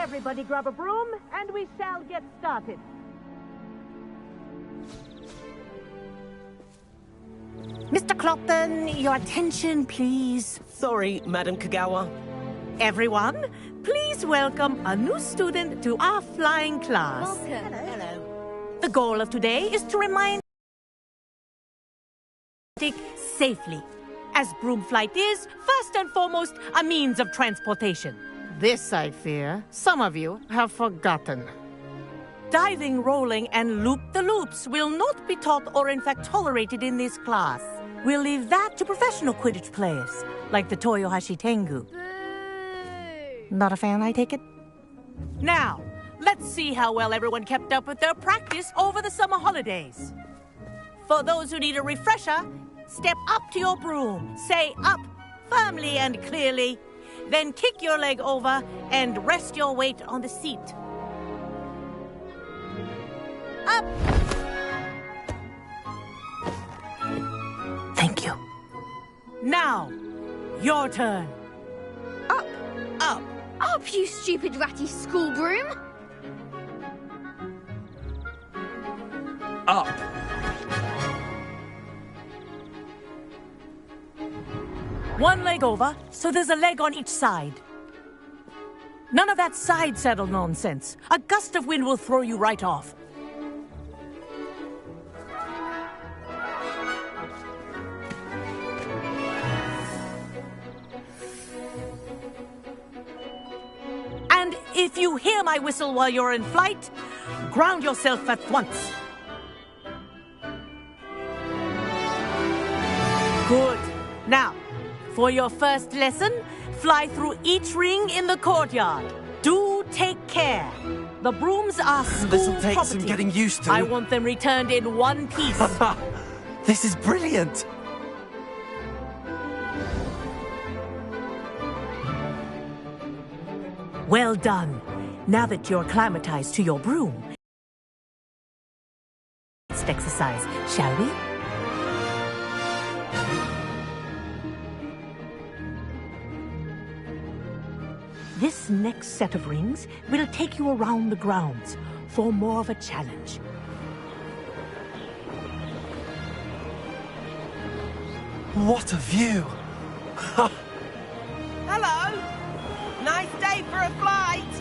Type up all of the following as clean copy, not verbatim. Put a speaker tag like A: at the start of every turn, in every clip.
A: Everybody grab a broom, and we shall get started.
B: Mr. Clopton, your attention, please.
C: Sorry, Madam Kagawa.
B: Everyone, please welcome a new student to our flying class.
D: Welcome. Hello.
B: The goal of today is to remind safely, as broom flight is, first and foremost, a means of transportation.
E: This, I fear, some of you have forgotten.
B: Diving, rolling, and loop-the-loops will not be taught or in fact tolerated in this class. We'll leave that to professional Quidditch players, like the Toyohashi Tengu.
D: Boo!
E: Not a fan, I take it?
B: Now, let's see how well everyone kept up with their practice over the summer holidays. For those who need a refresher, step up to your broom, say up firmly and clearly, then kick your leg over and rest your weight on the seat. Up! Thank you. Now, your turn.
D: Up!
B: Up!
D: Up, you stupid ratty school broom!
C: Up.
B: One leg over, so there's a leg on each side. None of that side saddle nonsense. A gust of wind will throw you right off. And if you hear my whistle while you're in flight, ground yourself at once. Good. Now, for your first lesson, fly through each ring in the courtyard. Do take care. The brooms are school
C: This'll take
B: property.
C: some getting used to.
B: I want them returned in one piece.
C: This is brilliant.
B: Well done. Now that you're acclimatized to your broom, let's exercise, shall we? This next set of rings will take you around the grounds for more of a challenge.
C: What a view.
F: Hello. Nice day for a flight.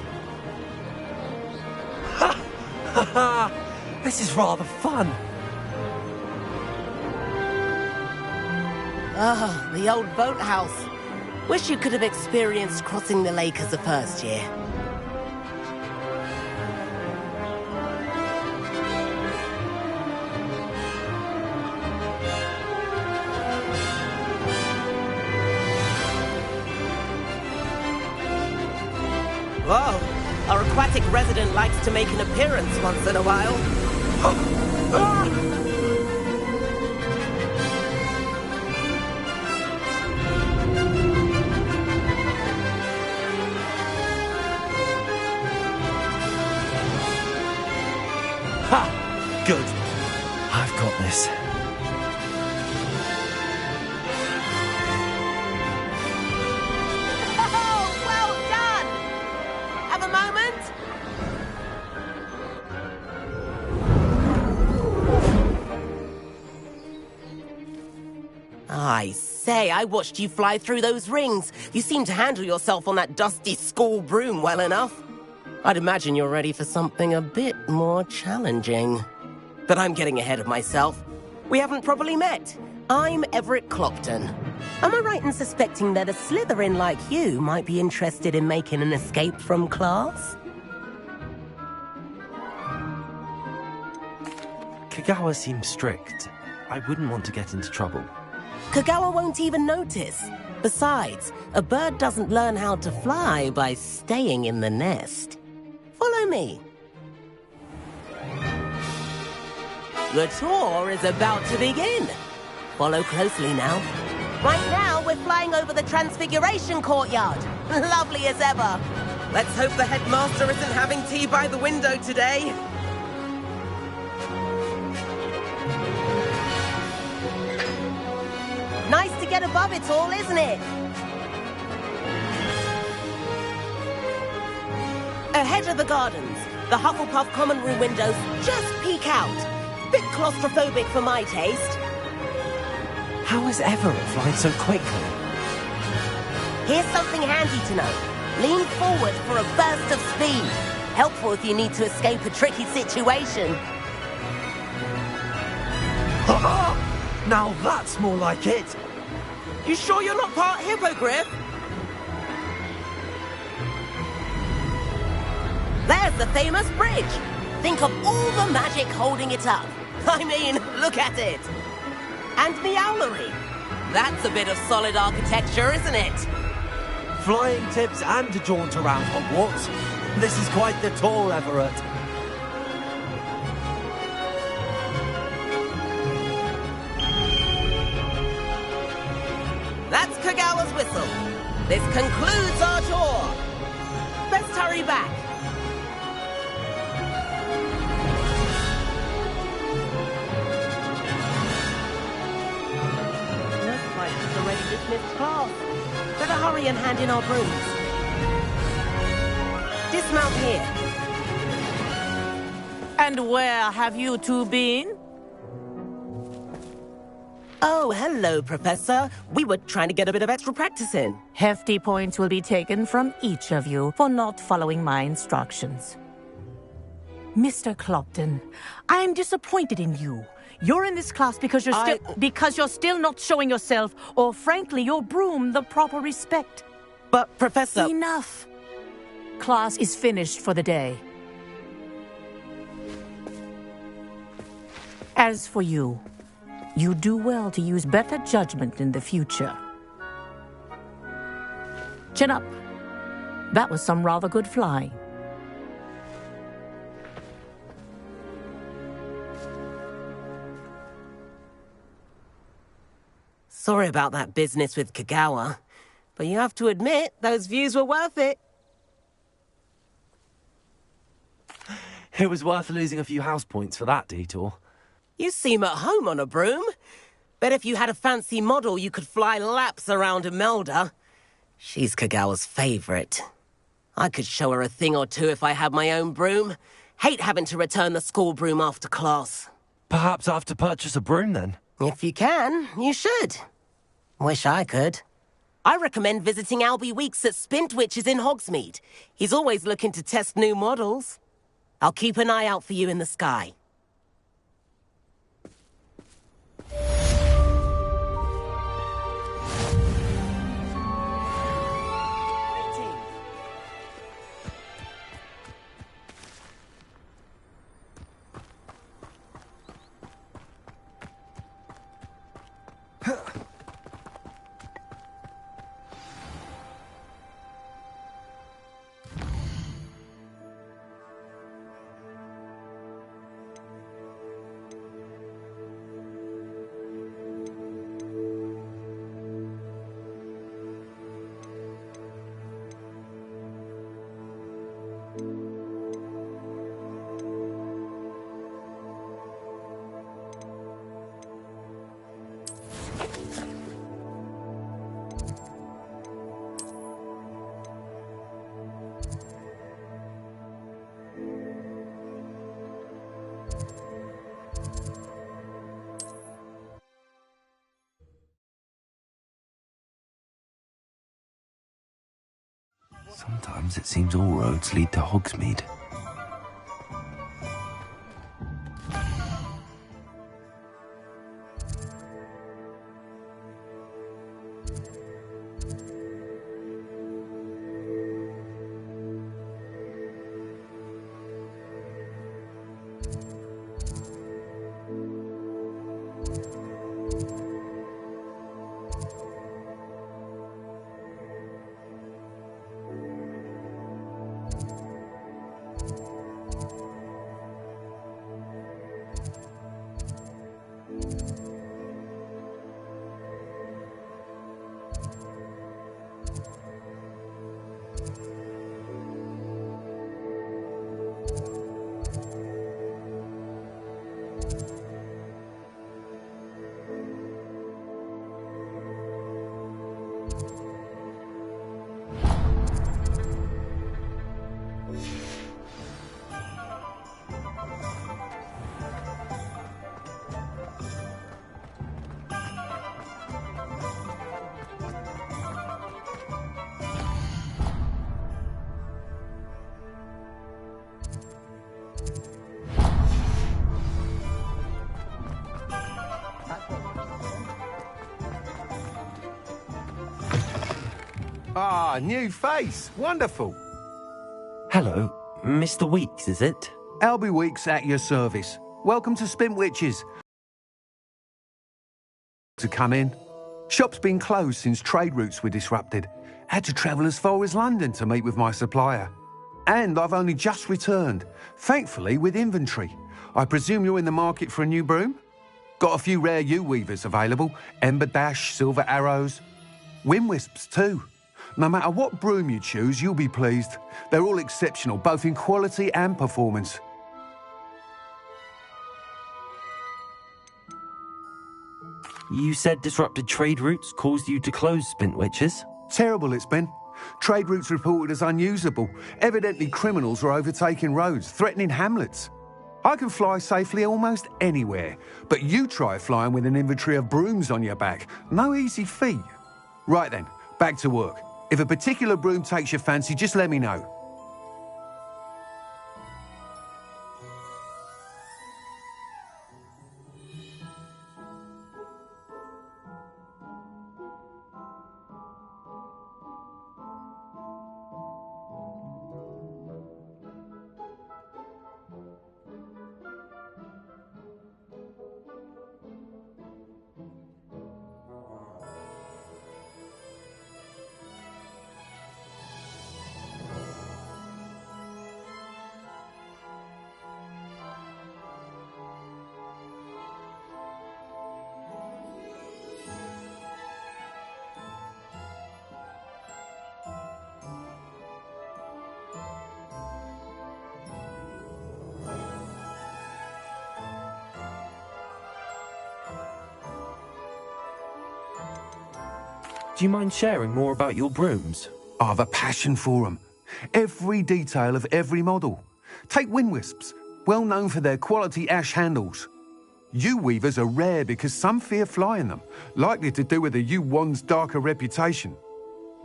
C: This is rather fun.
F: Oh, the old boathouse. Wish you could have experienced crossing the lake as a first year. Whoa, our aquatic resident likes to make an appearance once in a while.
C: Ha! Good. I've got this.
F: Oh, well done! Have a moment? I say, I watched you fly through those rings. You seem to handle yourself on that dusty school broom well enough. I'd imagine you're ready for something a bit more challenging. But I'm getting ahead of myself. We haven't properly met. I'm Everett Clopton. Am I right in suspecting that a Slytherin like you might be interested in making an escape from class?
C: Kagawa seems strict. I wouldn't want to get into trouble.
F: Kagawa won't even notice. Besides, a bird doesn't learn how to fly by staying in the nest. Follow me. The tour is about to begin. Follow closely now. Right now, we're flying over the Transfiguration Courtyard. Lovely as ever. Let's hope the headmaster isn't having tea by the window today. Nice to get above it all, isn't it? Ahead of the gardens, the Hufflepuff common room windows just peek out. Bit claustrophobic for my taste.
C: How is Everett flying so quickly?
F: Here's something handy to know. Lean forward for a burst of speed. Helpful if you need to escape a tricky situation.
C: Now that's more like it!
F: You sure you're not part hippogriff? There's the famous bridge. Think of all the magic holding it up. I mean, look at it. And the owlery. That's a bit of solid architecture, isn't it?
C: Flying tips and a jaunt around Hogwarts. This is quite the tour, Everett.
F: That's Kagawa's whistle. This concludes our tour. Let's hurry back. Looks like it's already dismissed class. Better hurry and hand in our brooms. Dismount here.
B: And where have you two been?
F: Oh, hello, Professor. We were trying to get a bit of extra practice in.
B: Hefty points will be taken from each of you for not following my instructions. Mr. Clopton, I'm disappointed in you. You're in this class because you're still not showing yourself, or frankly, your broom, the proper respect.
F: But, Professor...
B: Enough. Class is finished for the day. As for you, you do well to use better judgment in the future. Chin up. That was some rather good flying.
F: Sorry about that business with Kagawa, but you have to admit, those views were worth it.
C: It was worth losing a few house points for that detour.
F: You seem at home on a broom. Bet if you had a fancy model, you could fly laps around Imelda. She's Kagawa's favorite. I could show her a thing or two if I had my own broom. Hate having to return the school broom after class.
C: Perhaps I have to purchase a broom then?
F: If you can, you should. Wish I could. I recommend visiting Albie Weeks at Spintwitches in Hogsmeade. He's always looking to test new models. I'll keep an eye out for you in the sky.
C: Sometimes it seems all roads lead to Hogsmeade.
G: Ah, new face. Wonderful.
C: Hello, Mr. Weeks, is it?
G: Albie Weeks at your service. Welcome to Spintwitches. To come in. Shop's been closed since trade routes were disrupted. Had to travel as far as London to meet with my supplier. And I've only just returned, thankfully with inventory. I presume you're in the market for a new broom? Got a few rare U-weavers available. Ember Dash, Silver Arrows. Wind Wisps too. No matter what broom you choose, you'll be pleased. They're all exceptional, both in quality and performance.
C: You said disrupted trade routes caused you to close Spintwitches?
G: Terrible it's been. Trade routes reported as unusable. Evidently criminals are overtaking roads, threatening hamlets. I can fly safely almost anywhere, but you try flying with an inventory of brooms on your back. No easy feat. Right then, back to work. If a particular broom takes your fancy, just let me know.
C: Do you mind sharing more about your brooms?
G: I've a passion for them. Every detail of every model. Take Wind Wisps, well known for their quality ash handles. U-weavers are rare because some fear flying them, likely to do with the U-wand's darker reputation.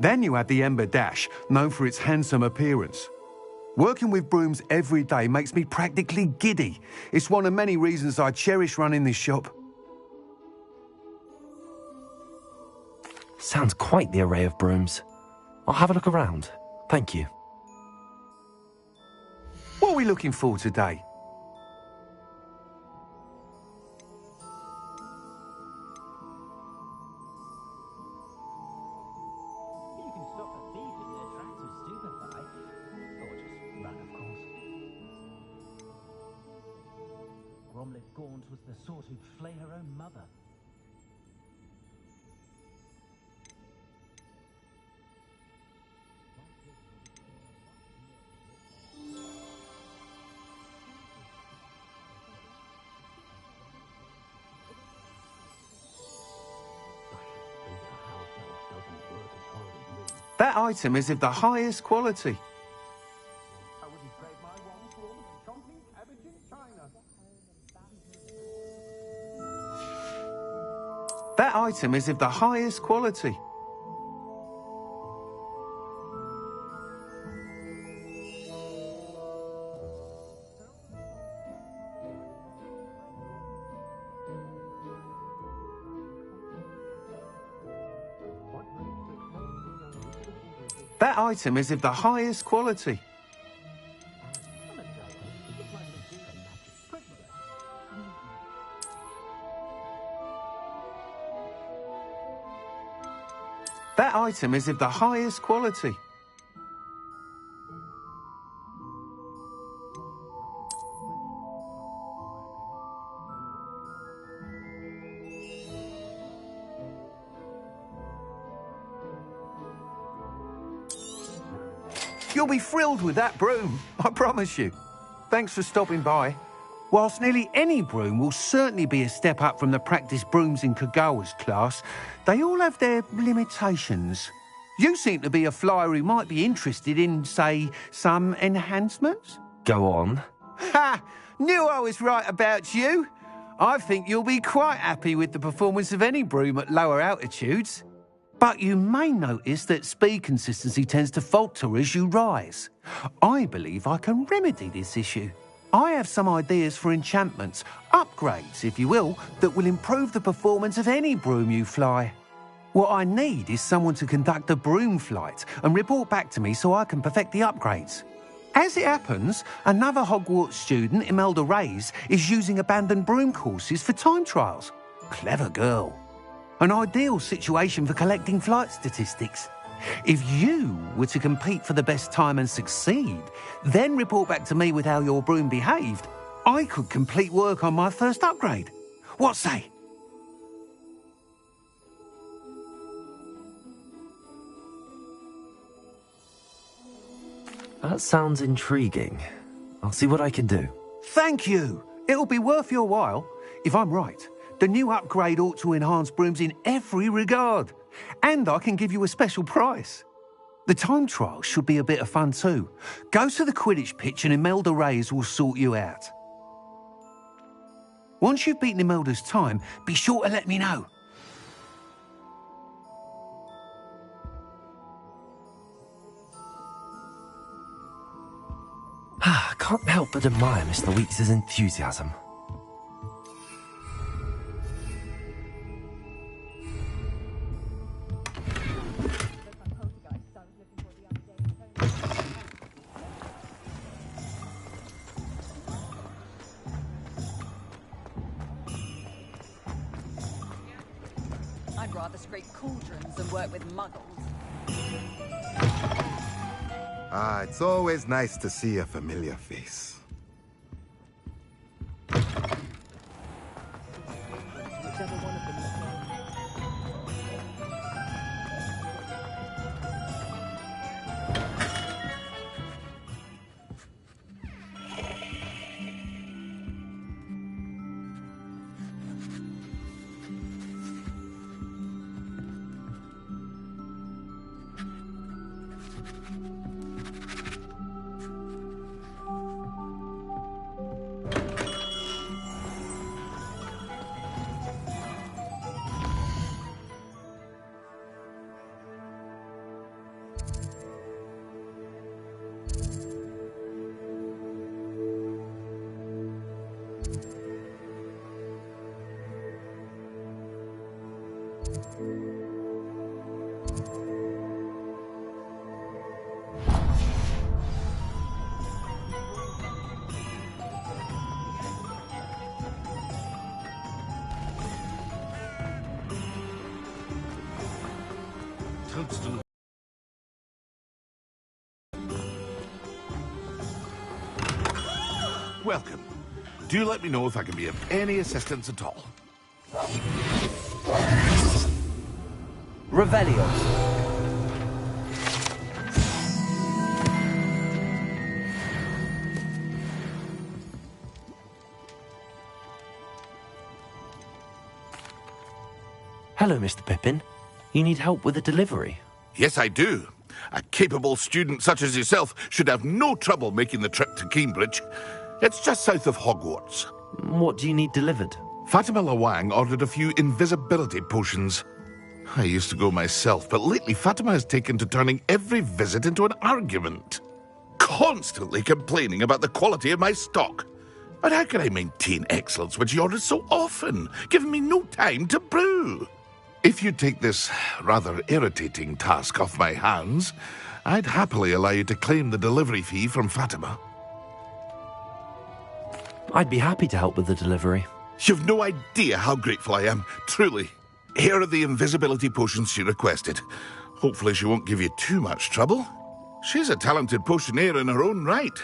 G: Then you have the Ember Dash, known for its handsome appearance. Working with brooms every day makes me practically giddy. It's one of many reasons I cherish running this shop.
C: Sounds quite the array of brooms. I'll have a look around. Thank you.
G: What are we looking for today?
H: You can stop a thief in their tracks with Stupefy. Or just run, of course. Gromlet Gaunt was the sort who'd flay her own mother.
G: That item is of the highest quality.
H: I wouldn't trade my wand for all the chomping cabbage in China.
G: That item is of the highest quality. That item is of the highest quality. That item is of the highest quality. You'll be thrilled with that broom, I promise you. Thanks for stopping by. Whilst nearly any broom will certainly be a step up from the practice brooms in Kagawa's class, they all have their limitations. You seem to be a flyer who might be interested in, say, some enhancements?
C: Go on.
G: Ha! Knew I was right about you. I think you'll be quite happy with the performance of any broom at lower altitudes. But you may notice that speed consistency tends to falter as you rise. I believe I can remedy this issue. I have some ideas for enchantments, upgrades, if you will, that will improve the performance of any broom you fly. What I need is someone to conduct a broom flight and report back to me so I can perfect the upgrades. As it happens, another Hogwarts student, Imelda Reyes, is using abandoned broom courses for time trials. Clever girl. An ideal situation for collecting flight statistics. If you were to compete for the best time and succeed, then report back to me with how your broom behaved, I could complete work on my first upgrade. What say?
C: That sounds intriguing. I'll see what I can do.
G: Thank you. It'll be worth your while. If I'm right, the new upgrade ought to enhance brooms in every regard. And I can give you a special price. The time trial should be a bit of fun too. Go to the Quidditch pitch and Imelda Reyes will sort you out. Once you've beaten Imelda's time, be sure to let me know.
C: I can't help but admire Mr. Weeks' enthusiasm.
I: I'd rather scrape cauldrons than work with muggles.
J: Ah, it's always nice to see a familiar face.
K: Welcome. Do let me know if I can be of any assistance at all.
C: Revelio. Hello, Mr. Pippin. You need help with a delivery?
K: Yes, I do. A capable student such as yourself should have no trouble making the trip to Cambridge. It's just south of Hogwarts.
C: What do you need delivered?
K: Fatima Lawang ordered a few invisibility potions. I used to go myself, but lately Fatima has taken to turning every visit into an argument. Constantly complaining about the quality of my stock. But how can I maintain excellence when she orders so often, giving me no time to brew? If you take this rather irritating task off my hands, I'd happily allow you to claim the delivery fee from Fatima.
C: I'd be happy to help with the delivery.
K: You've no idea how grateful I am, truly. Here are the invisibility potions she requested. Hopefully she won't give you too much trouble. She's a talented potioneer in her own right.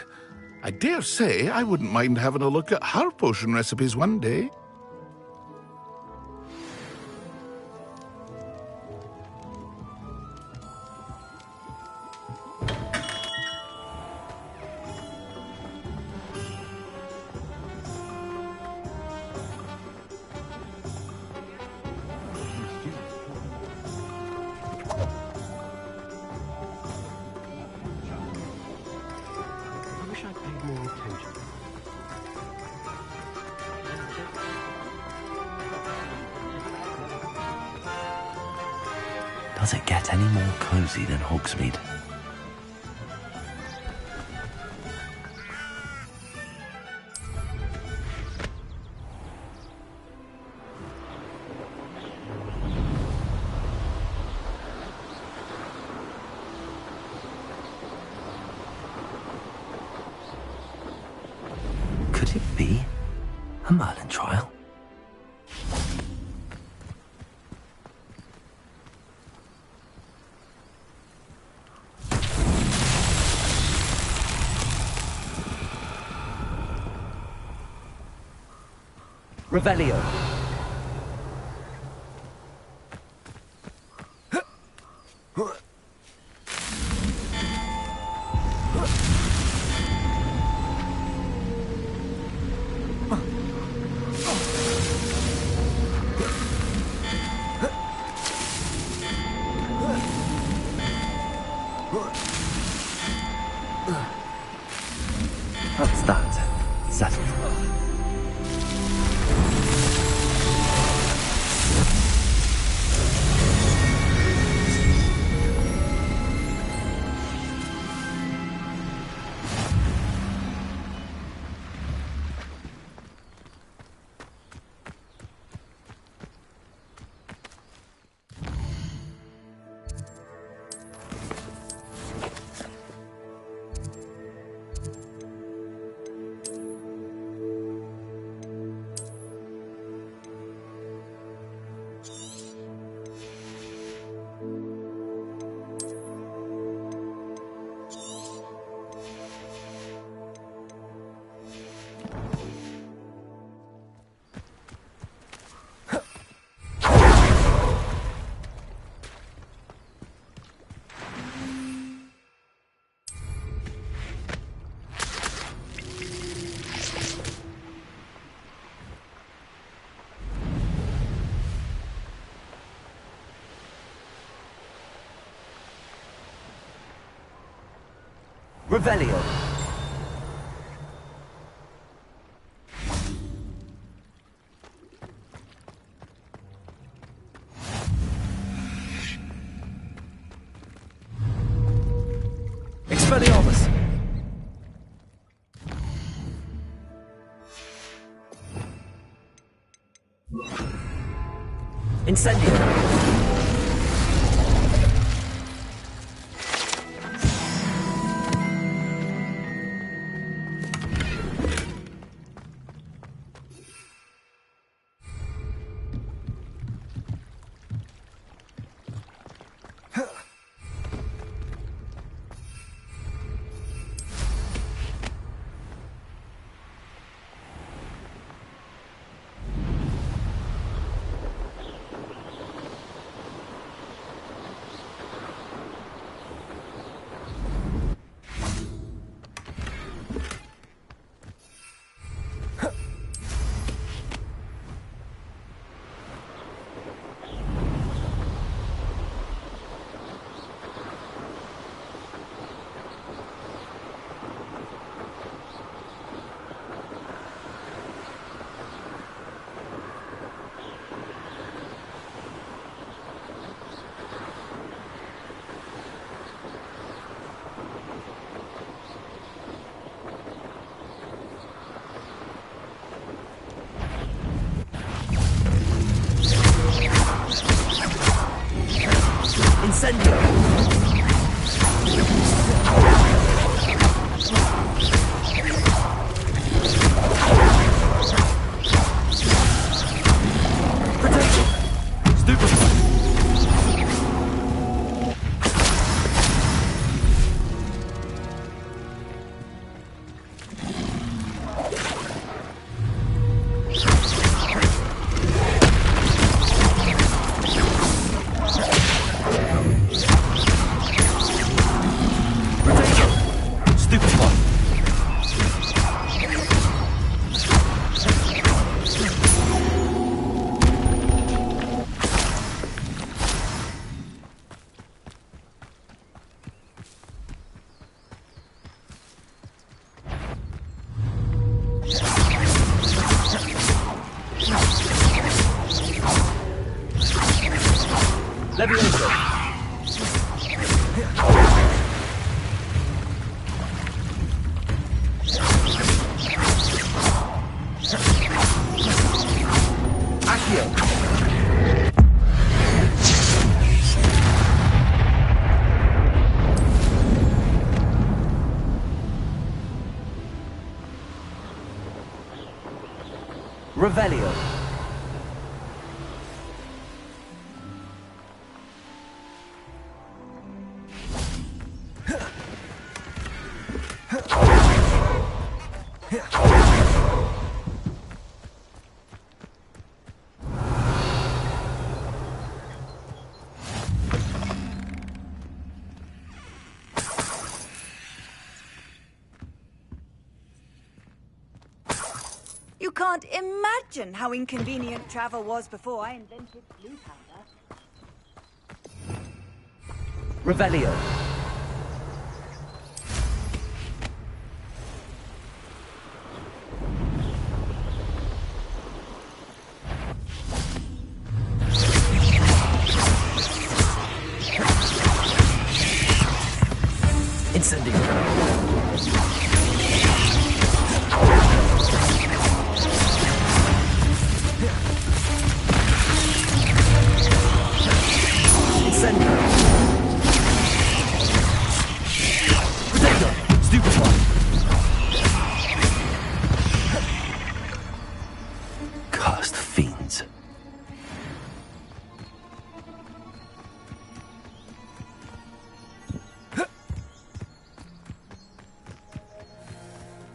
K: I dare say I wouldn't mind having a look at her potion recipes one day.
C: Does it get any more cozy than Hogsmeade? Could it be a Merlin trial? Revelio. That's that. Settled. Revelio. Expelliarmus. Incendio. Incendio. Protection. Stupefy. Revelio.
I: You can't imagine how inconvenient travel was before I invented blue powder.
C: Revelio. Incendio. Cursed fiends.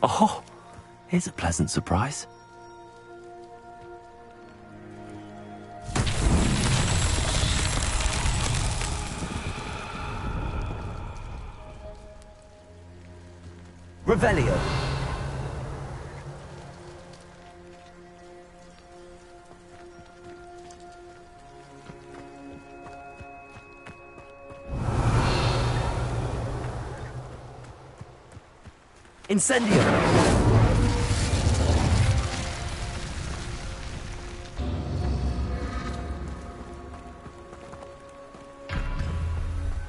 C: Oh, here's a pleasant surprise. Revelio. Incendio.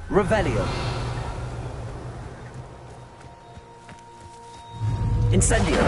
C: Revelio. Incendio.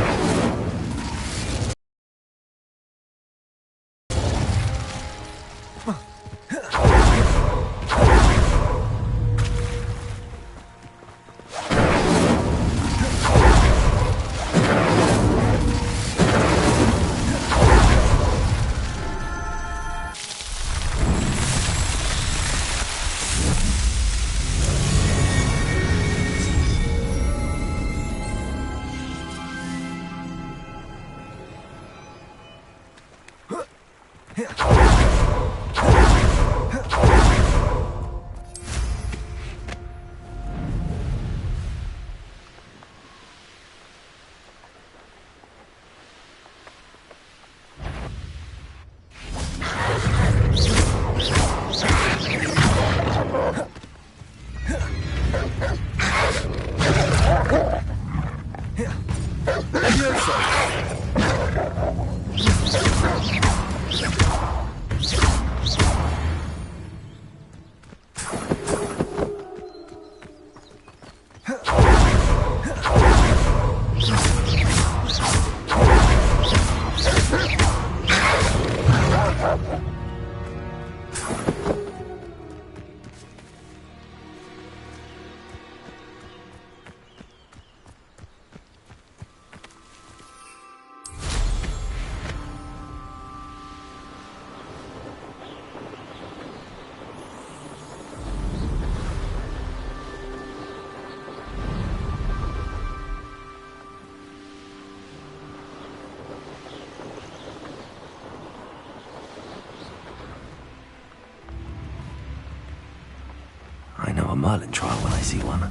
C: I know a Merlin trial when I see one.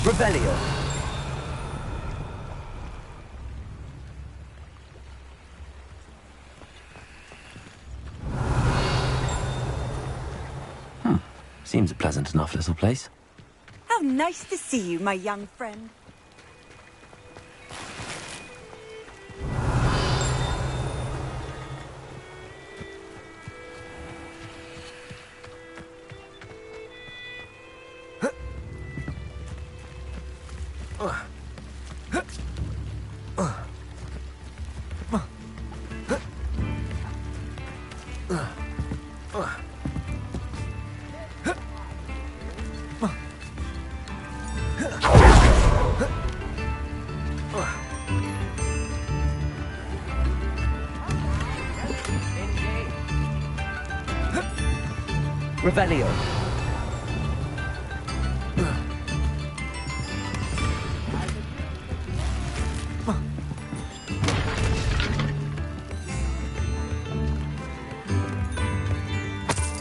C: Revelio. Seems a pleasant enough little place.
I: How nice to see you, my young friend.
C: Revelio.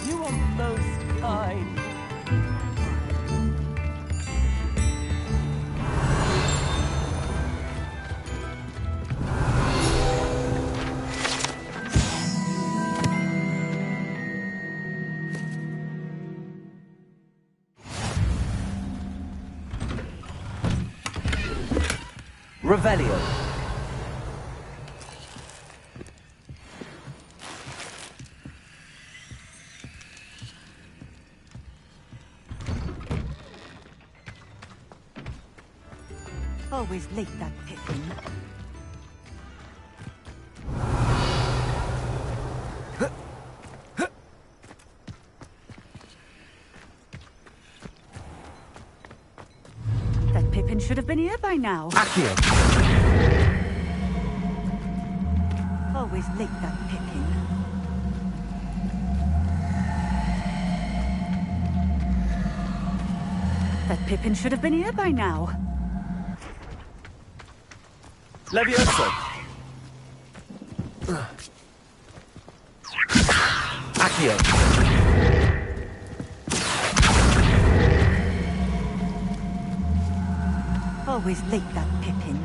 F: You are most kind.
C: Revelio.
A: Always late, that Pippin. That Pippin should have been here by now.
C: Accio.
A: Always late, that Pippin. That Pippin should have been here by now.
C: Levioso. Accio.
A: Always late, that Pippin.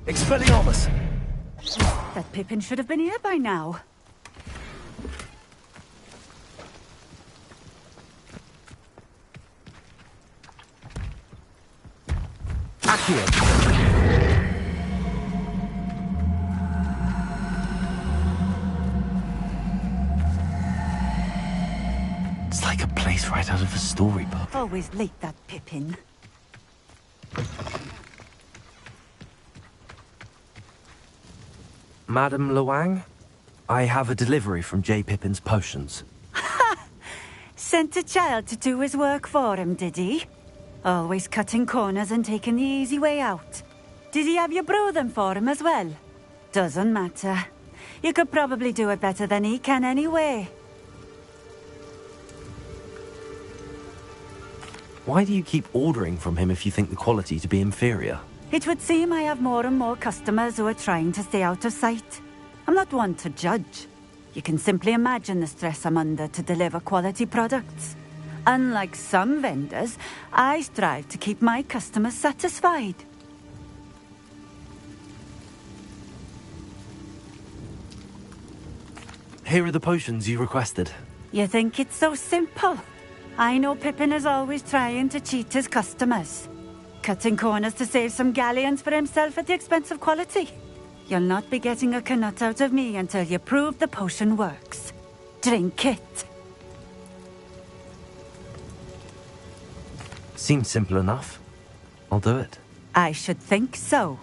C: Expelliarmus.
A: That Pippin should have been here by now.
C: Accio. It's like a place right out of a storybook.
A: Always late, that Pippin.
C: Madam Luang, I have a delivery from J. Pippin's potions.
A: Sent a child to do his work for him, did he? Always cutting corners and taking the easy way out. Did he have you brew them for him as well? Doesn't matter. You could probably do it better than he can anyway.
C: Why do you keep ordering from him if you think the quality to be inferior?
A: It would seem I have more and more customers who are trying to stay out of sight. I'm not one to judge. You can simply imagine the stress I'm under to deliver quality products. Unlike some vendors, I strive to keep my customers satisfied.
C: Here are the potions you requested.
A: You think it's so simple? I know Pippin is always trying to cheat his customers. Cutting corners to save some galleons for himself at the expense of quality. You'll not be getting a canut out of me until you prove the potion works. Drink it.
C: Seems simple enough. I'll do it.
A: I should think so.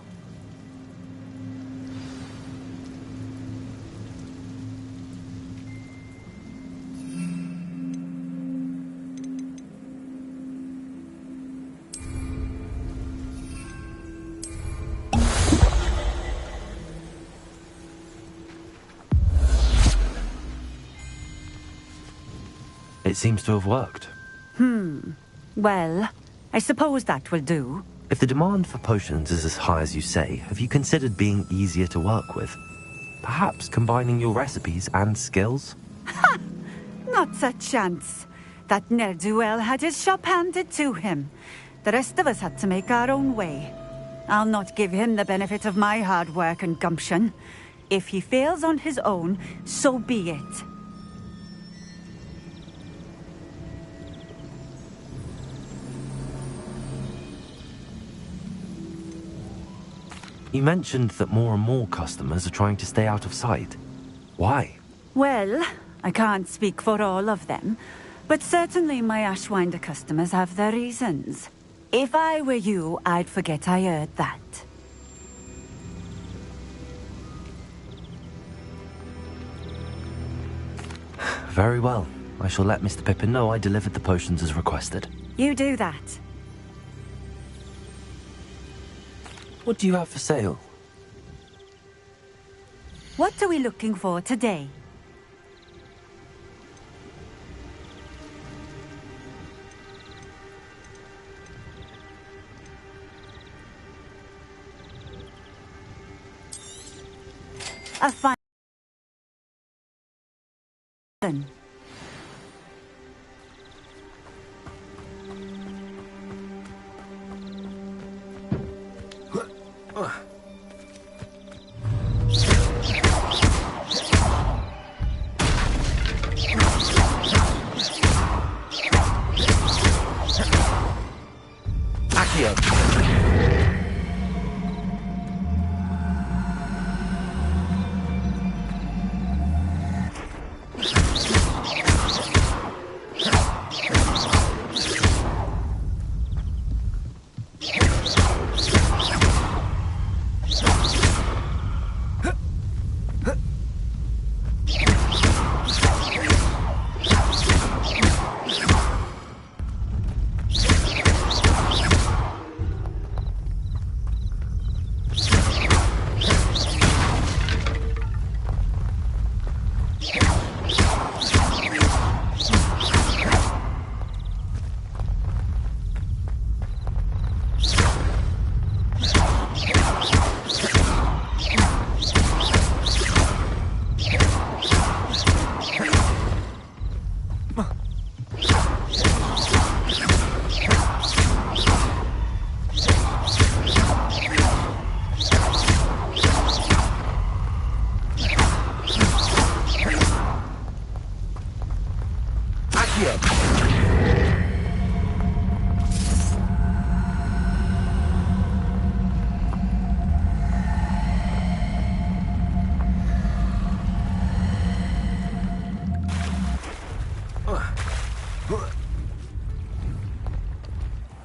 C: It seems to have worked.
A: Well, I suppose that will do.
C: If the demand for potions is as high as you say, have you considered being easier to work with? Perhaps combining your recipes and skills?
A: Not a chance. That ne'er-do-well had his shop handed to him. The rest of us had to make our own way. I'll not give him the benefit of my hard work and gumption. If he fails on his own, so be it.
C: You mentioned that more and more customers are trying to stay out of sight. Why?
A: Well, I can't speak for all of them, but certainly my Ashwinder customers have their reasons. If I were you, I'd forget I heard that.
C: Very well. I shall let Mr. Pippin know I delivered the potions as requested.
A: You do that.
C: What do you have for sale?
A: What are we looking for today? A fine...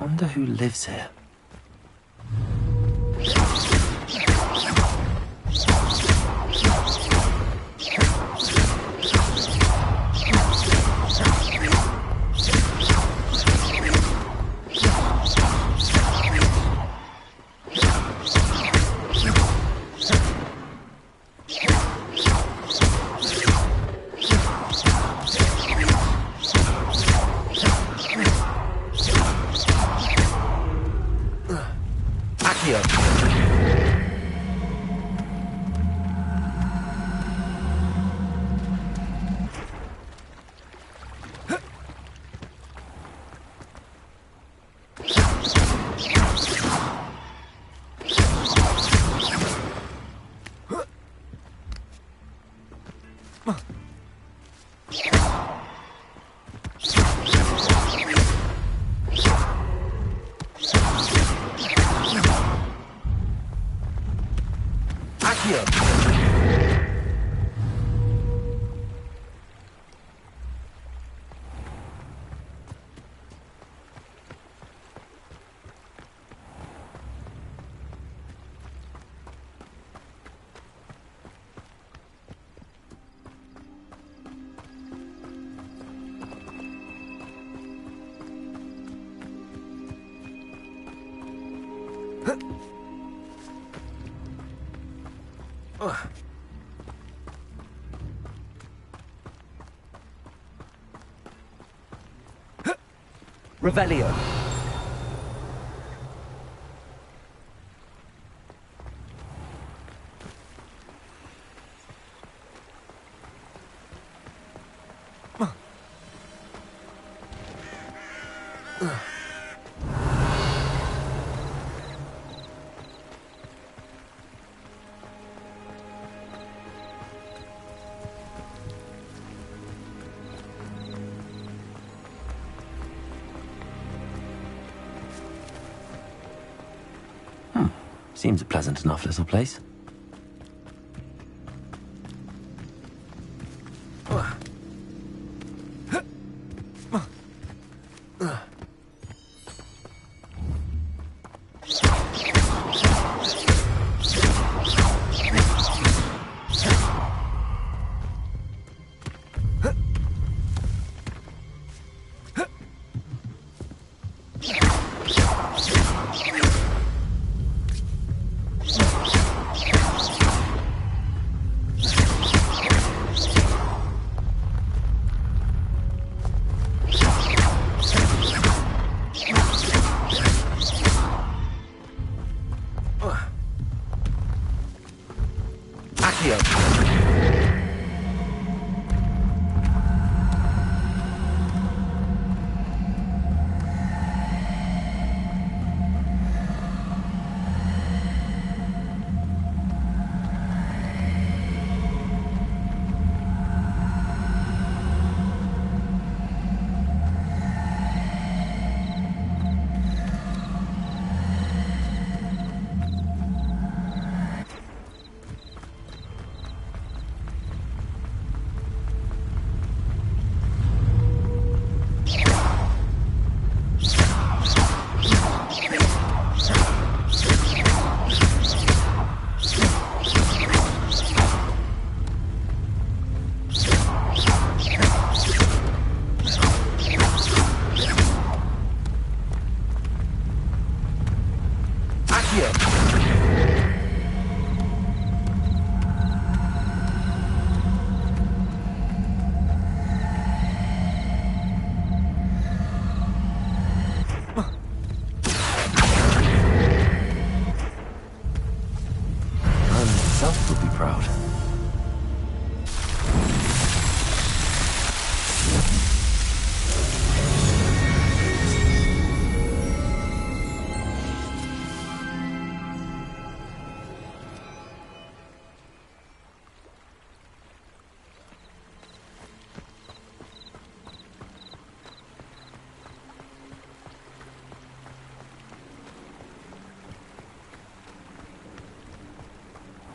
C: Wonder who lives here.
L: Revelio.
C: Seems a pleasant enough little place.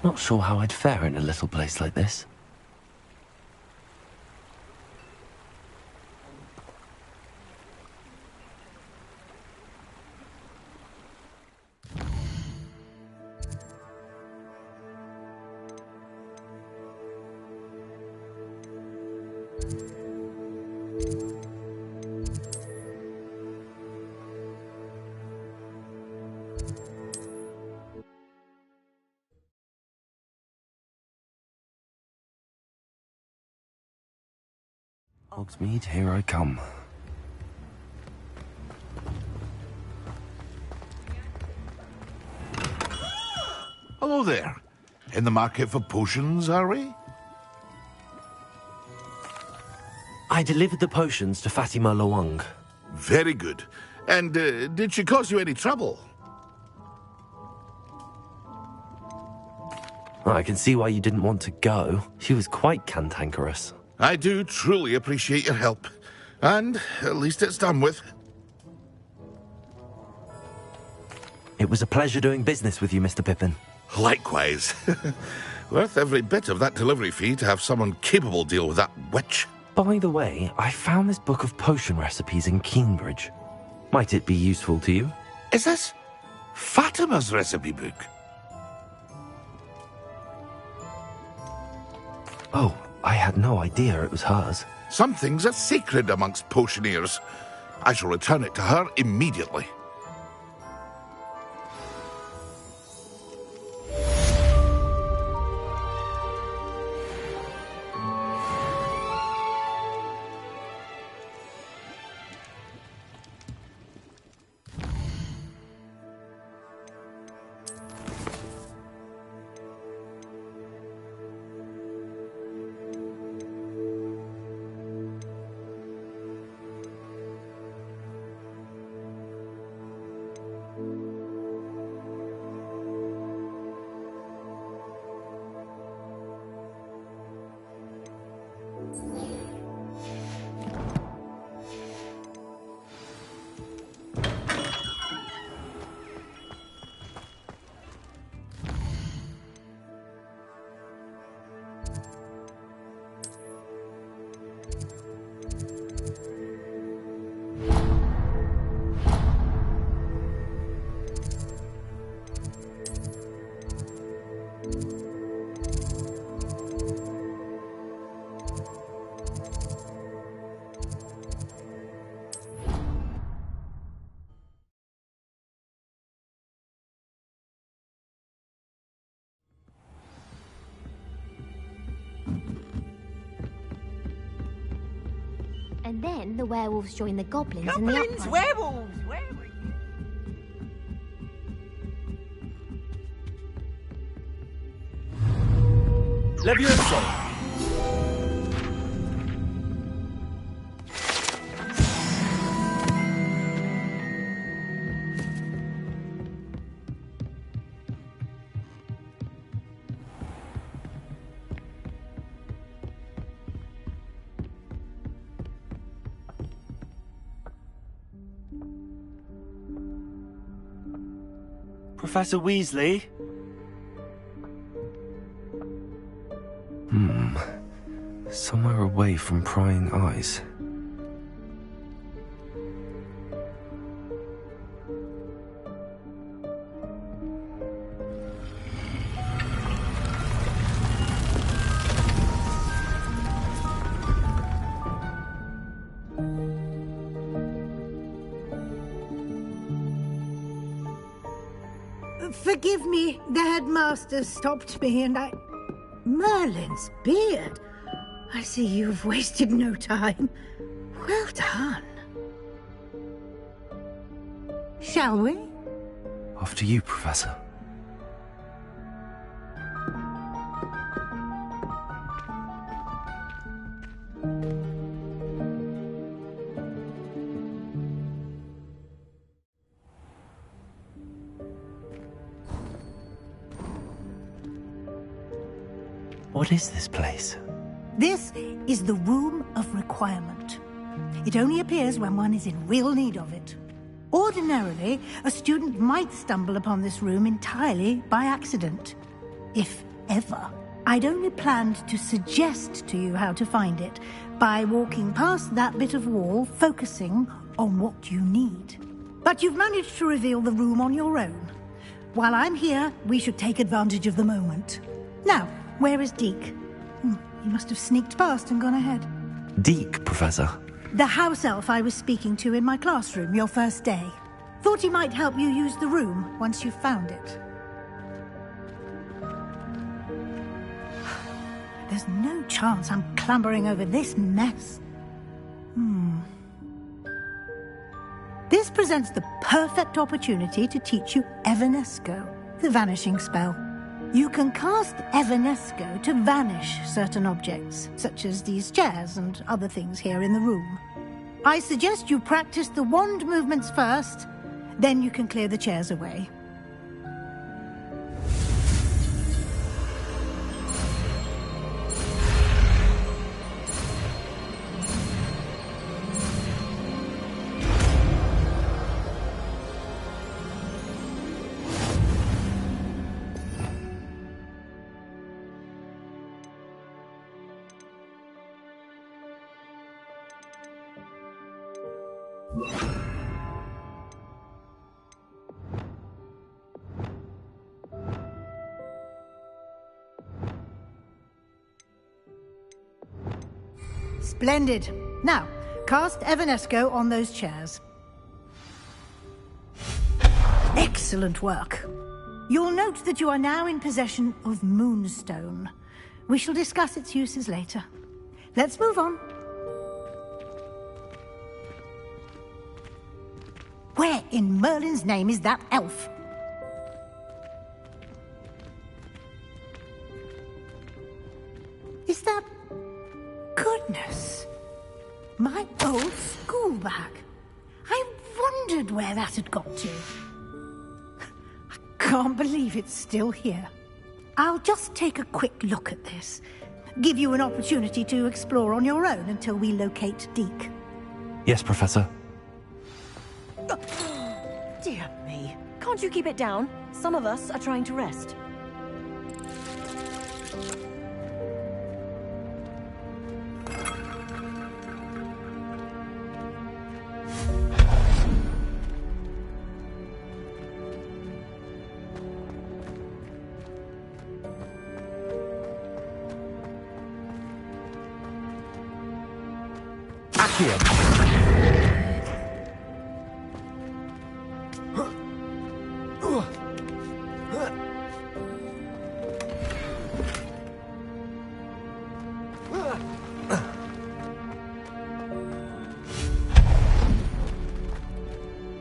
C: Not sure how I'd fare in a little place like this. Hogsmeade, here I come.
K: Hello there. In the market for potions, are we?
C: I delivered the potions to Fatima Lawang.
K: Very good. And did she cause you any trouble?
C: I can see why you didn't want to go. She was quite cantankerous.
K: I do truly appreciate your help. And at least it's done with.
C: It was a pleasure doing business with you, Mr. Pippin.
K: Likewise. Worth every bit of that delivery fee to have someone capable deal with that witch.
C: By the way, I found this book of potion recipes in Cambridge. Might it be useful to you?
K: Is this Fatima's recipe book?
C: Oh, I had no idea it was hers.
K: Some things are sacred amongst potioneers. I shall return it to her immediately.
L: And then the werewolves join the goblins and the
B: Goblins, werewolves, werewolves.
M: Levioso!
C: Professor Weasley? Somewhere away from prying eyes.
N: Forgive me, the headmaster stopped me and I... Merlin's beard! I see you've wasted no time. Well done. Shall we?
C: After you, Professor. What is this place?
N: This is the Room of Requirement. It only appears when one is in real need of it. Ordinarily, a student might stumble upon this room entirely by accident. If ever. I'd only planned to suggest to you how to find it by walking past that bit of wall, focusing on what you need. But you've managed to reveal the room on your own. While I'm here, we should take advantage of the moment. Now, where is Deke? He must have sneaked past and gone ahead.
C: Deke, Professor.
N: The house elf I was speaking to in my classroom your first day. Thought he might help you use the room once you've found it. There's no chance I'm clambering over this mess. This presents the perfect opportunity to teach you Evanesco, the vanishing spell. You can cast Evanesco to vanish certain objects, such as these chairs and other things here in the room. I suggest you practice the wand movements first, then you can clear the chairs away. Splendid. Now, cast Evanesco on those chairs. Excellent work. You'll note that you are now in possession of Moonstone. We shall discuss its uses later. Let's move on. Where in Merlin's name is that elf? Is that... Goodness! My old school bag. I wondered where that had got to. I can't believe it's still here. I'll just take a quick look at this. Give you an opportunity to explore on your own until we locate Deke.
C: Yes, Professor.
O: Dear me. Can't you keep it down? Some of us are trying to rest.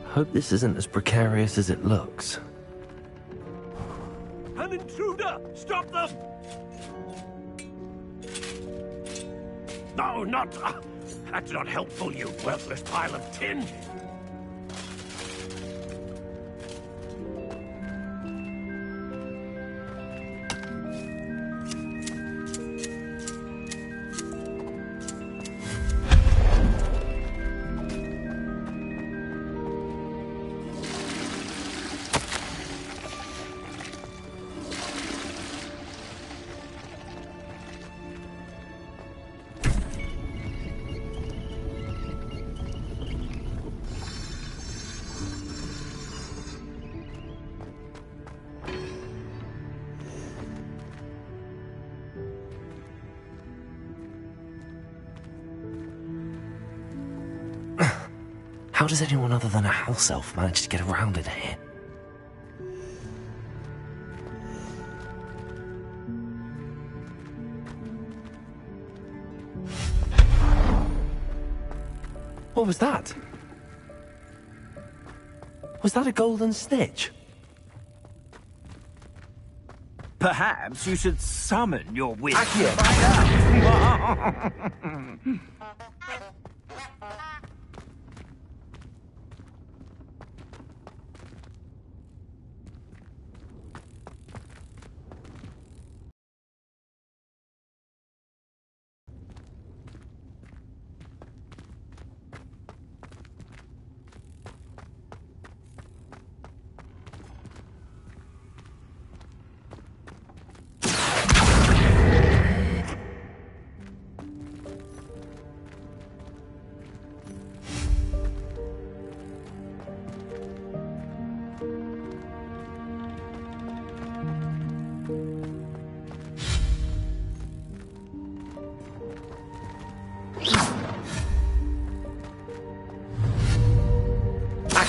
C: Hope this isn't as precarious as it looks.
M: An intruder! Stop them! No, not... that's not helpful, you worthless pile of tin!
C: How does anyone other than a house elf manage to get around in here? What was that? Was that a golden snitch?
M: Perhaps you should summon your wizard.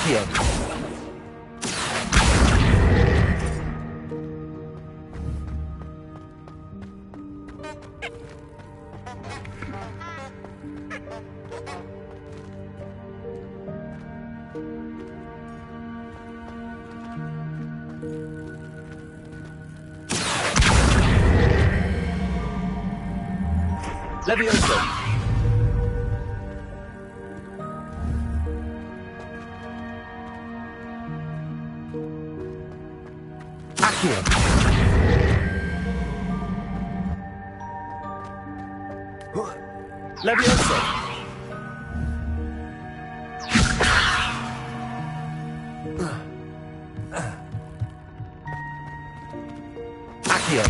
C: Accio. Levioso. Accio. Levioso. Accio.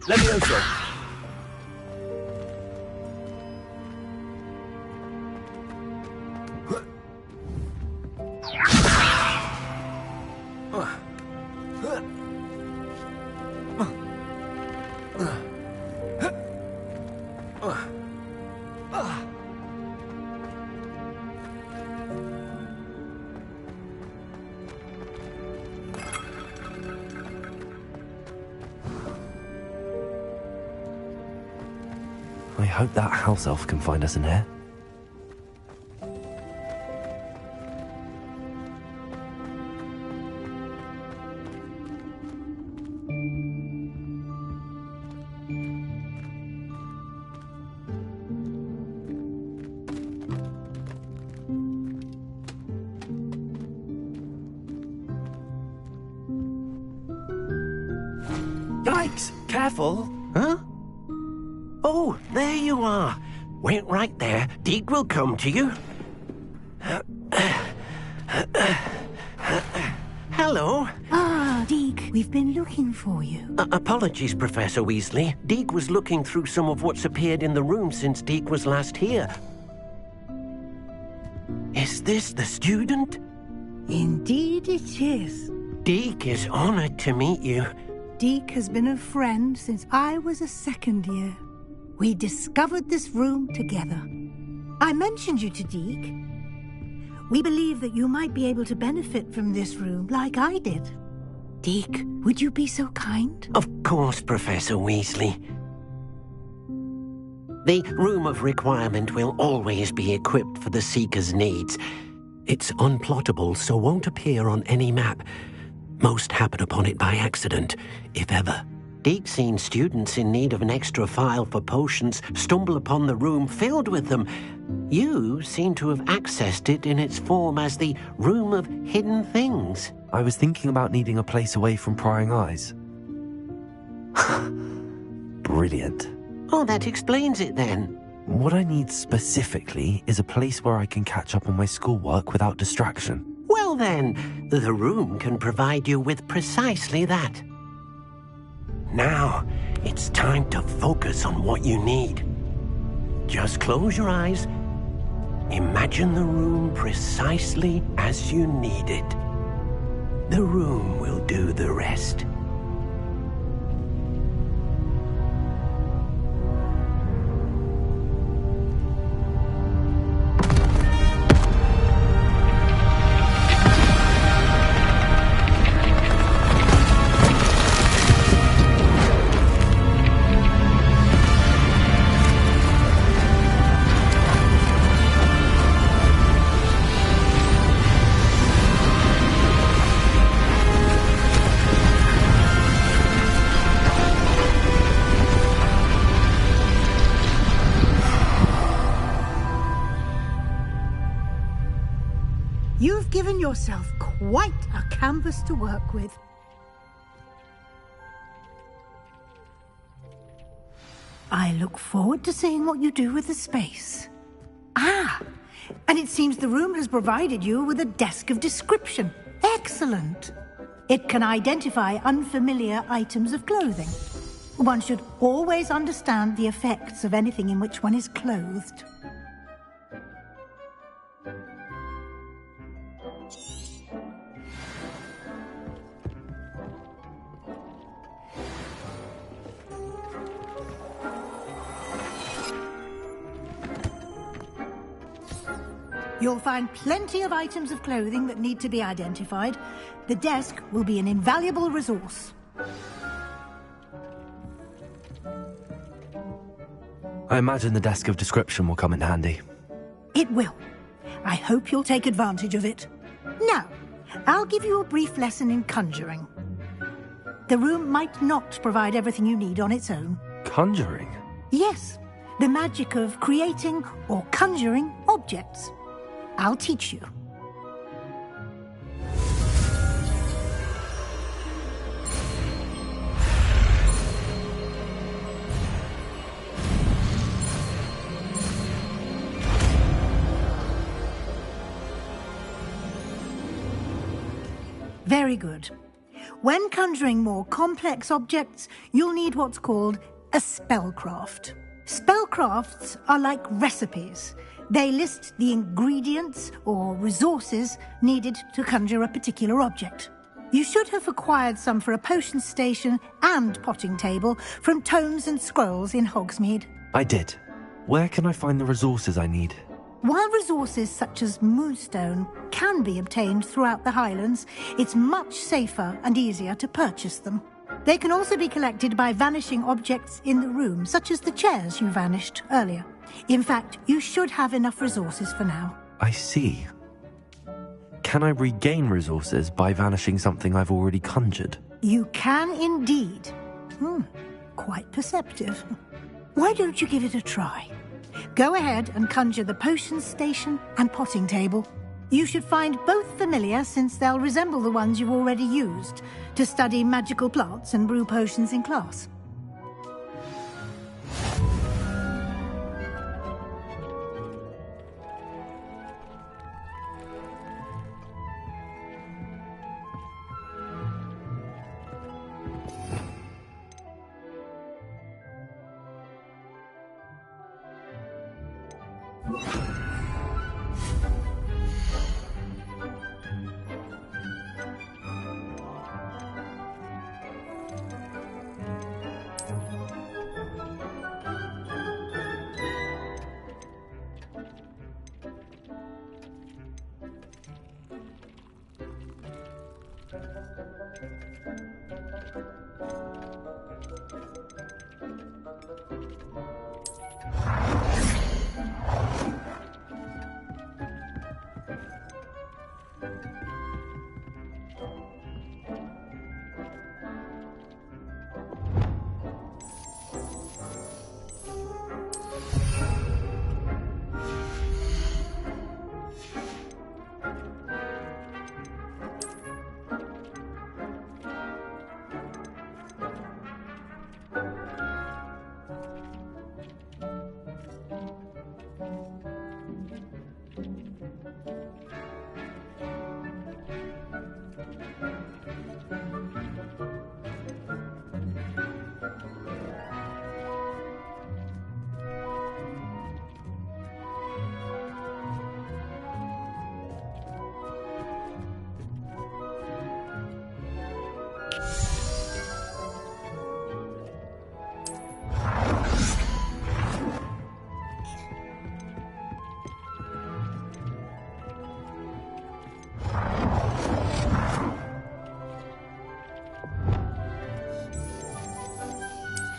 C: Levioso. I hope that house elf can find us in here.
M: Yikes! Careful! Huh? Oh, there you are. Wait right there. Deek will come to you. Hello.
N: Ah, Deek, we've been looking for you.
M: Apologies, Professor Weasley. Deek was looking through some of what's appeared in the room since Deek was last here. Is this the student?
N: Indeed it is.
M: Deek is honored to meet you.
N: Deek has been a friend since I was a second year. We discovered this room together. I mentioned you to Deek. We believe that you might be able to benefit from this room like I did. Deek, would you be so kind?
M: Of course, Professor Weasley. The Room of Requirement will always be equipped for the Seeker's needs. It's unplottable, so won't appear on any map. Most happen upon it by accident, if ever. Deek's seen students in need of an extra file for potions stumble upon the room filled with them. You seem to have accessed it in its form as the Room of Hidden Things.
C: I was thinking about needing a place away from prying eyes. Brilliant.
M: Oh, that explains it then.
C: What I need specifically is a place where I can catch up on my schoolwork without distraction.
M: Well then, the room can provide you with precisely that. Now, it's time to focus on what you need. Just close your eyes. Imagine the room precisely as you need it. The room will do the rest.
N: yourself quite a canvas to work with. I look forward to seeing what you do with the space. Ah, and it seems the room has provided you with a desk of description. Excellent. It can identify unfamiliar items of clothing. One should always understand the effects of anything in which one is clothed. You'll find plenty of items of clothing that need to be identified. The desk will be an invaluable resource.
C: I imagine the desk of description will come in handy.
N: It will. I hope you'll take advantage of it. Now, I'll give you a brief lesson in conjuring. The room might not provide everything you need on its own.
C: Conjuring?
N: Yes, the magic of creating or conjuring objects. I'll teach you. Very good. When conjuring more complex objects, you'll need what's called a spellcraft. Spellcrafts are like recipes. They list the ingredients or resources needed to conjure a particular object. You should have acquired some for a potion station and potting table from tomes and scrolls in Hogsmeade.
C: I did. Where can I find the resources I need?
N: While resources such as moonstone can be obtained throughout the Highlands, it's much safer and easier to purchase them. They can also be collected by vanishing objects in the room, such as the chairs you vanished earlier. In fact, you should have enough resources for now.
C: I see. Can I regain resources by vanishing something I've already conjured?
N: You can indeed. Quite perceptive. Why don't you give it a try? Go ahead and conjure the potion station and potting table. You should find both familiar, since they'll resemble the ones you've already used to study magical plants and brew potions in class.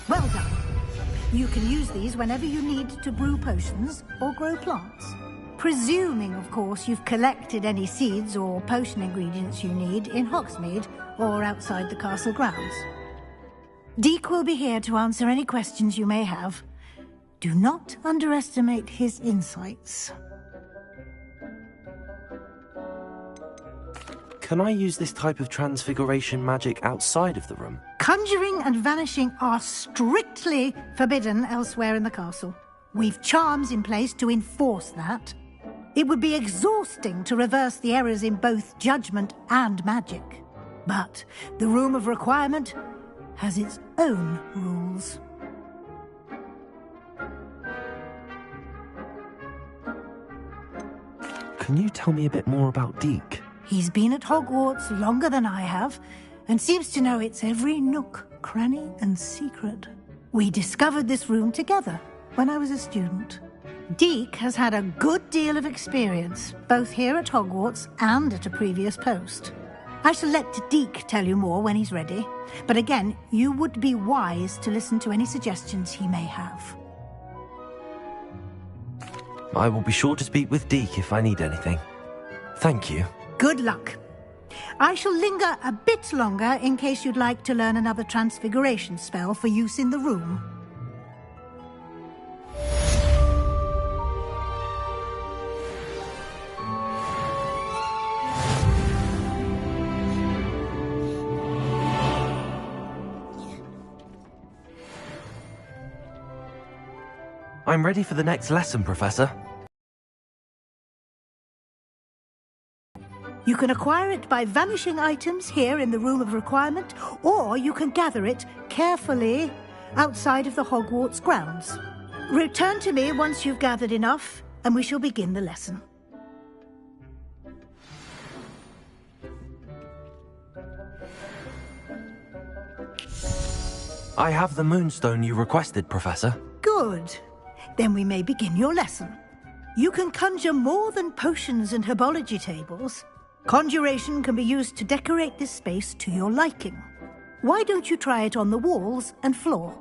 N: Well done. You can use these whenever you need to brew potions or grow plants. Presuming, of course, you've collected any seeds or potion ingredients you need in Hogsmeade or outside the castle grounds. Deek will be here to answer any questions you may have. Do not underestimate his insights.
C: Can I use this type of transfiguration magic outside of the room?
N: Conjuring and vanishing are strictly forbidden elsewhere in the castle. We've charms in place to enforce that. It would be exhausting to reverse the errors in both judgment and magic. But the Room of Requirement has its own rules.
C: Can you tell me a bit more about Deke?
N: He's been at Hogwarts longer than I have, and seems to know its every nook, cranny, and secret. We discovered this room together when I was a student. Deke has had a good deal of experience, both here at Hogwarts and at a previous post. I shall let Deke tell you more when he's ready, but again, you would be wise to listen to any suggestions he may have.
C: I will be sure to speak with Deke if I need anything. Thank you.
N: Good luck. I shall linger a bit longer in case you'd like to learn another transfiguration spell for use in the room.
C: I'm ready for the next lesson, Professor.
N: You can acquire it by vanishing items here in the Room of Requirement, or you can gather it carefully outside of the Hogwarts grounds. Return to me once you've gathered enough, and we shall begin the lesson.
C: I have the moonstone you requested, Professor.
N: Good. Then we may begin your lesson. You can conjure more than potions and herbology tables. Conjuration can be used to decorate this space to your liking. Why don't you try it on the walls and floor?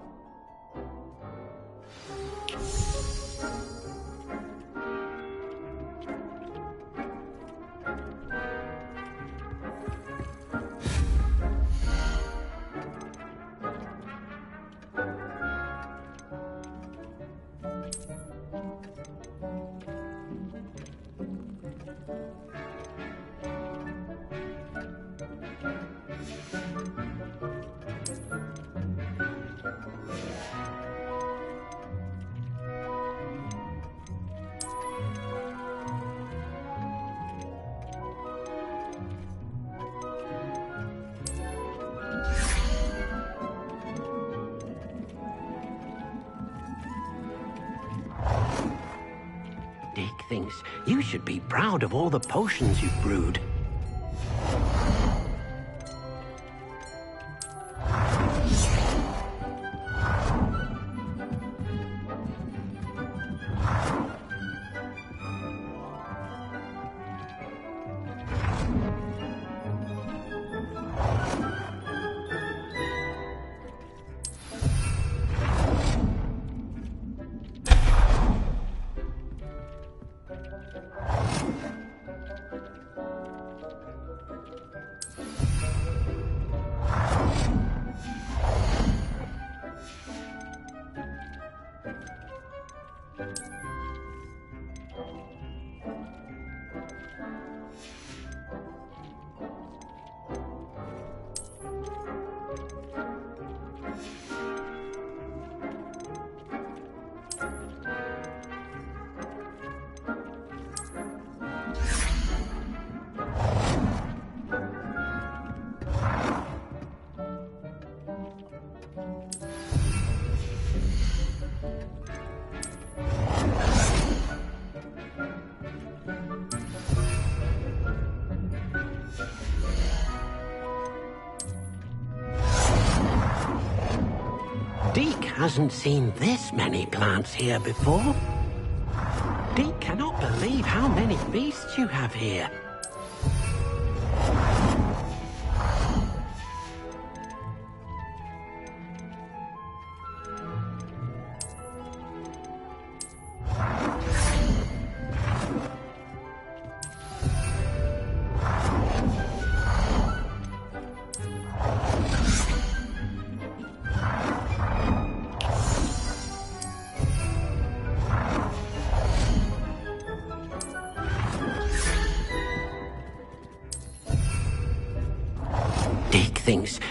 M: Dick thinks you should be proud of all the potions you've brewed. Deke hasn't seen this many plants here before. Deke cannot believe how many beasts you have here.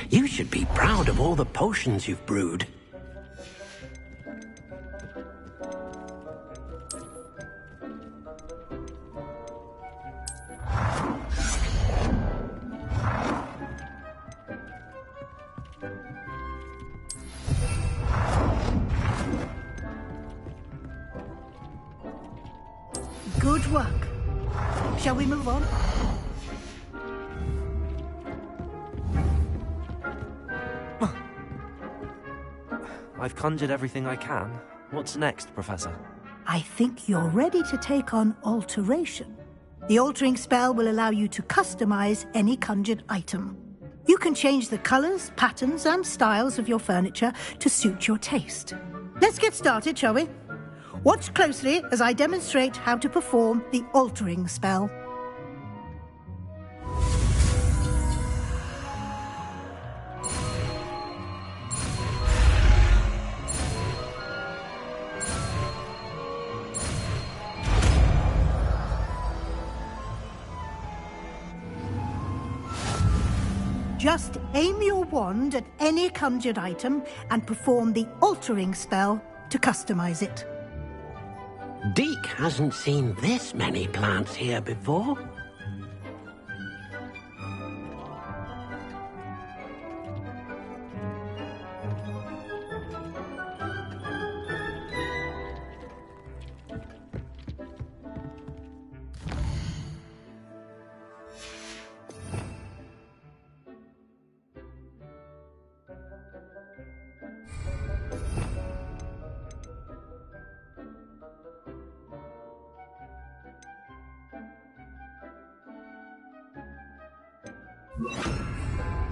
M: You should be proud of all the potions you've brewed.
N: Good work. Shall we move on?
C: I've conjured everything I can. What's next, Professor?
N: I think you're ready to take on alteration. The altering spell will allow you to customize any conjured item. You can change the colors, patterns, and styles of your furniture to suit your taste. Let's get started, shall we? Watch closely as I demonstrate how to perform the altering spell. Just aim your wand at any conjured item and perform the altering spell to customize it.
M: Deke hasn't seen this many plants here before.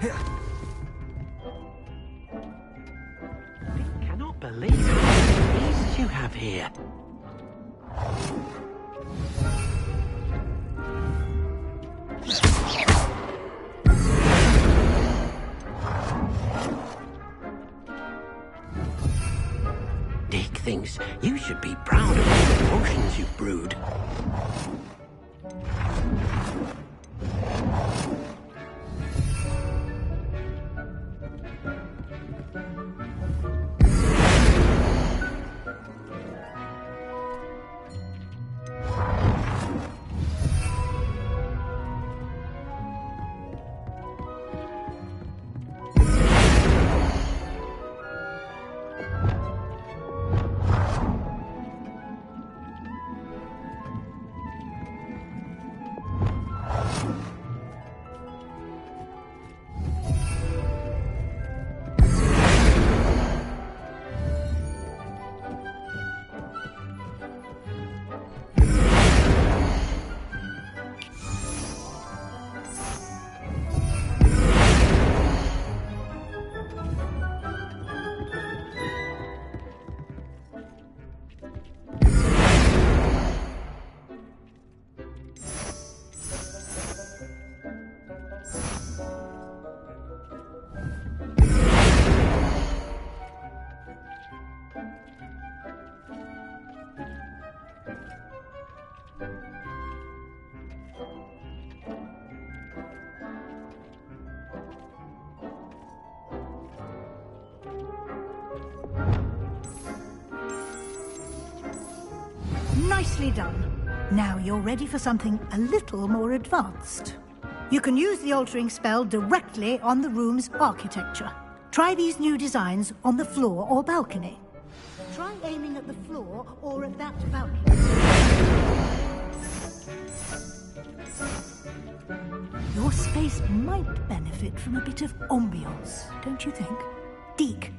M: I cannot believe how many beasts you have here. Deke thinks you should be proud of all the potions you've brewed.
N: Nicely done. Now you're ready for something a little more advanced. You can use the altering spell directly on the room's architecture. Try these new designs on the floor or balcony. Try aiming at the floor or at that balcony. Your space might benefit from a bit of ambiance, don't you think? Deke,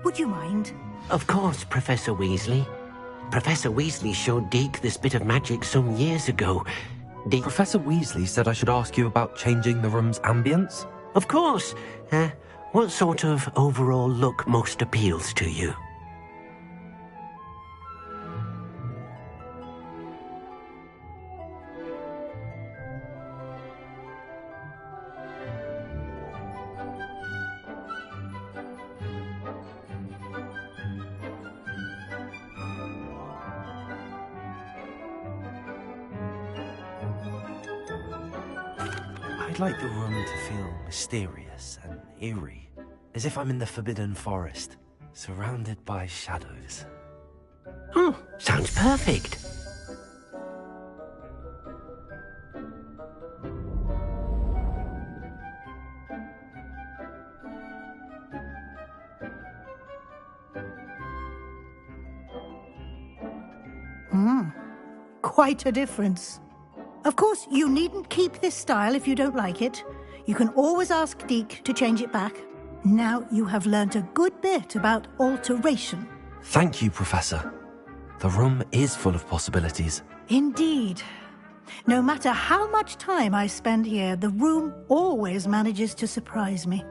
N: would you mind?
M: Of course, Professor Weasley. Professor Weasley showed Deke this bit of magic some years ago.
C: Professor Weasley said I should ask you about changing the room's ambience?
M: Of course. What sort of overall look most appeals to you?
C: I'd like the room to feel mysterious and eerie. as if I'm in the Forbidden Forest, surrounded by shadows.
M: Sounds perfect.
N: Quite a difference. Of course, you needn't keep this style if you don't like it. You can always ask Deke to change it back. Now you have learnt a good bit about alteration.
C: Thank you, Professor. The room is full of possibilities.
N: Indeed. No matter how much time I spend here, the room always manages to surprise me.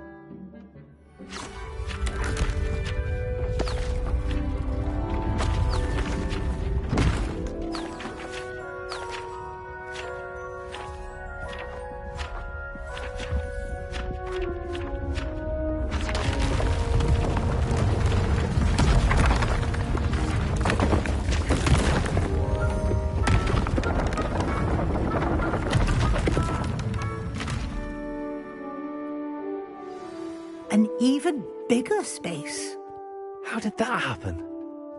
N: An even bigger space.
C: How did that happen?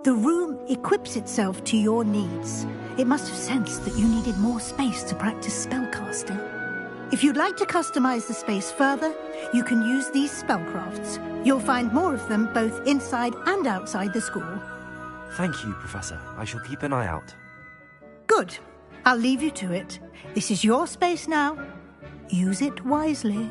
N: The room equips itself to your needs. It must have sensed that you needed more space to practice spellcasting. If you'd like to customize the space further, you can use these spellcrafts. You'll find more of them both inside and outside the school.
C: Thank you, Professor. I shall keep an eye out.
N: Good. I'll leave you to it. This is your space now. Use it wisely.